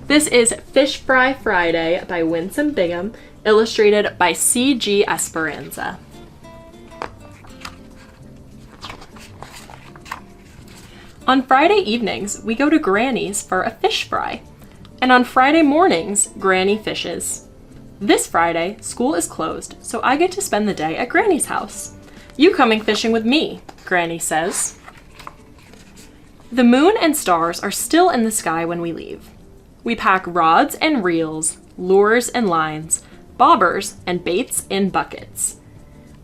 This is Fish Fry Friday by Winsome Bingham, illustrated by C.G. Esperanza. On Friday evenings, we go to Granny's for a fish fry. And on Friday mornings, Granny fishes. This Friday, school is closed, so I get to spend the day at Granny's house. You coming fishing with me, Granny says. The moon and stars are still in the sky when we leave. We pack rods and reels, lures and lines, bobbers and baits in buckets.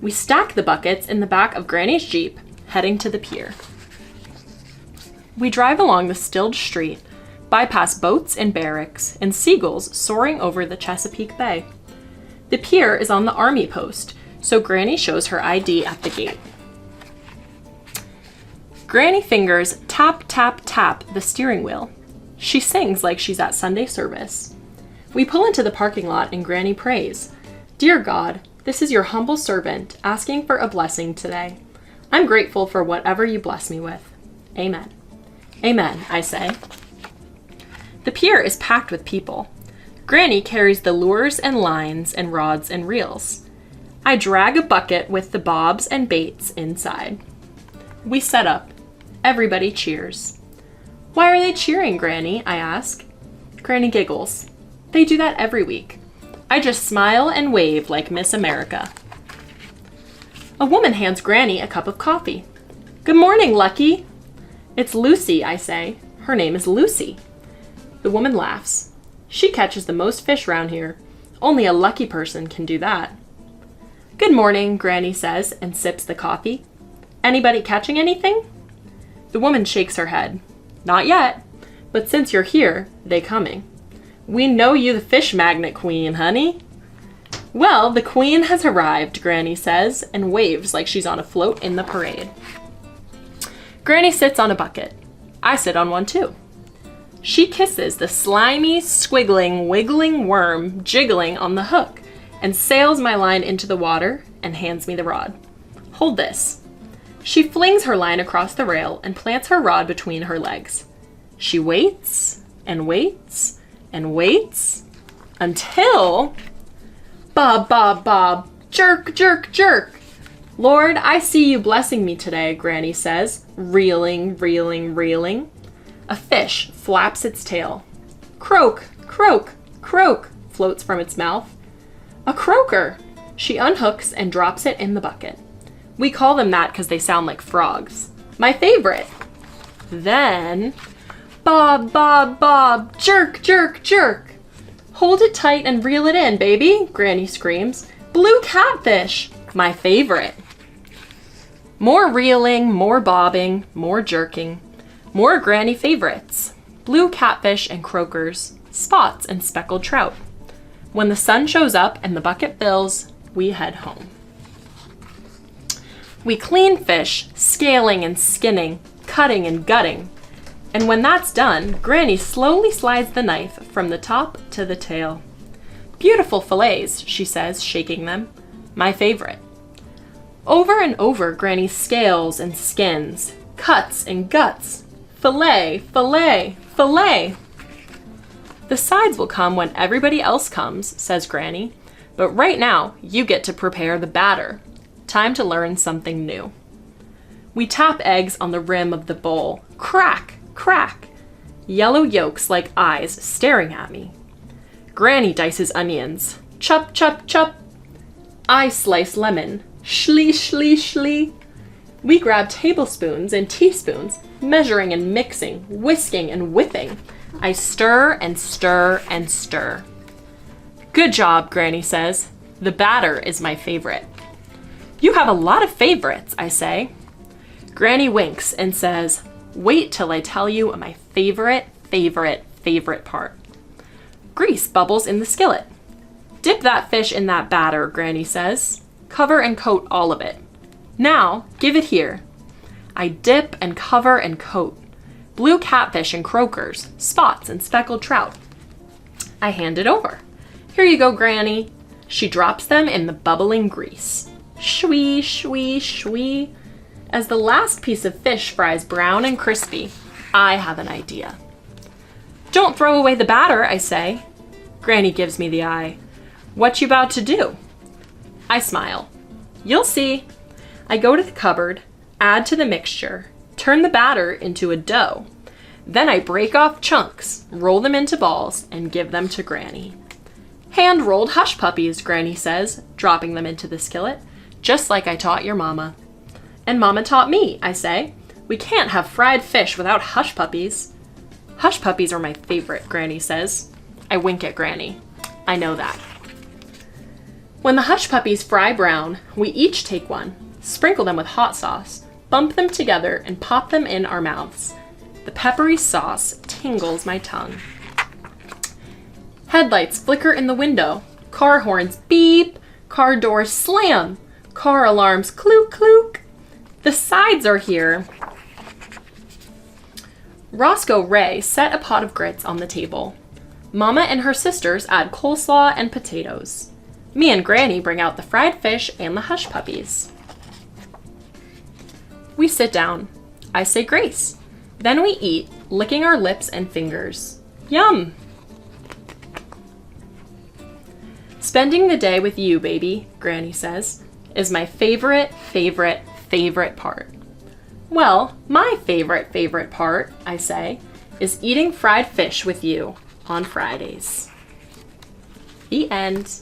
We stack the buckets in the back of Granny's Jeep, heading to the pier. We drive along the stilled street, bypass boats and barracks, and seagulls soaring over the Chesapeake Bay. The pier is on the army post, so Granny shows her ID at the gate. Granny fingers tap, tap, tap the steering wheel. She sings like she's at Sunday service. We pull into the parking lot and Granny prays. Dear God, this is your humble servant asking for a blessing today. I'm grateful for whatever you bless me with. Amen. Amen, I say. The pier is packed with people. Granny carries the lures and lines and rods and reels. I drag a bucket with the bobs and baits inside. We set up. Everybody cheers. Why are they cheering, Granny? I ask. Granny giggles. They do that every week. I just smile and wave like Miss America. A woman hands Granny a cup of coffee. Good morning, Lucky. It's Lucy, I say. Her name is Lucy. The woman laughs. She catches the most fish round here. Only a lucky person can do that. Good morning, Granny says and sips the coffee. Anybody catching anything? The woman shakes her head. Not yet, but since you're here, they coming. We know you the fish magnet queen, honey. Well, the queen has arrived, Granny says, and waves like she's on a float in the parade. Granny sits on a bucket. I sit on one too. She kisses the slimy, squiggling, wiggling worm jiggling on the hook and sails my line into the water and hands me the rod. Hold this. She flings her line across the rail and plants her rod between her legs. She waits and waits and waits until... Bob, bob, bob, jerk, jerk, jerk. Lord, I see you blessing me today, Granny says, reeling, reeling, reeling. A fish flaps its tail. Croak, croak, croak, floats from its mouth. A croaker! She unhooks and drops it in the bucket. We call them that because they sound like frogs. My favorite. Then, bob, bob, bob, jerk, jerk, jerk. Hold it tight and reel it in, baby, Granny screams. Blue catfish, my favorite. More reeling, more bobbing, more jerking. More Granny favorites. Blue catfish and croakers, spots and speckled trout. When the sun shows up and the bucket fills, we head home. We clean fish, scaling and skinning, cutting and gutting. And when that's done, Granny slowly slides the knife from the top to the tail. Beautiful fillets, she says, shaking them. My favorite. Over and over, Granny scales and skins, cuts and guts. Fillet, fillet, fillet. The sides will come when everybody else comes, says Granny. But right now, you get to prepare the batter. Time to learn something new. We tap eggs on the rim of the bowl. Crack, crack. Yellow yolks like eyes staring at me. Granny dices onions. Chop, chop, chop. I slice lemon. Shlee, shlee, shlee. We grab tablespoons and teaspoons, measuring and mixing, whisking and whipping. I stir and stir and stir. Good job, Granny says. The batter is my favorite. You have a lot of favorites, I say. Granny winks and says, wait till I tell you my favorite, favorite, favorite part. Grease bubbles in the skillet. Dip that fish in that batter, Granny says. Cover and coat all of it. Now, give it here. I dip and cover and coat. Blue catfish and croakers, spots and speckled trout. I hand it over. Here you go, Granny. She drops them in the bubbling grease. Shwee, shwee, shwee. As the last piece of fish fries brown and crispy, I have an idea. Don't throw away the batter, I say. Granny gives me the eye. What you about to do? I smile. You'll see. I go to the cupboard, add to the mixture, turn the batter into a dough. Then I break off chunks, roll them into balls, and give them to Granny. Hand-rolled hush puppies, Granny says, dropping them into the skillet, just like I taught your mama. And Mama taught me, I say. We can't have fried fish without hush puppies. Hush puppies are my favorite, Granny says. I wink at Granny. I know that. When the hush puppies fry brown, we each take one, sprinkle them with hot sauce, bump them together, and pop them in our mouths. The peppery sauce tingles my tongue. Headlights flicker in the window. Car horns beep. Car doors slam. Car alarms clook clook. The sides are here. Roscoe Ray set a pot of grits on the table. Mama and her sisters add coleslaw and potatoes. Me and Granny bring out the fried fish and the hush puppies. We sit down. I say grace. Then we eat, licking our lips and fingers. Yum! Spending the day with you, baby, Granny says, is my favorite part. Well, my favorite part, I say, is eating fried fish with you on Fridays. The end.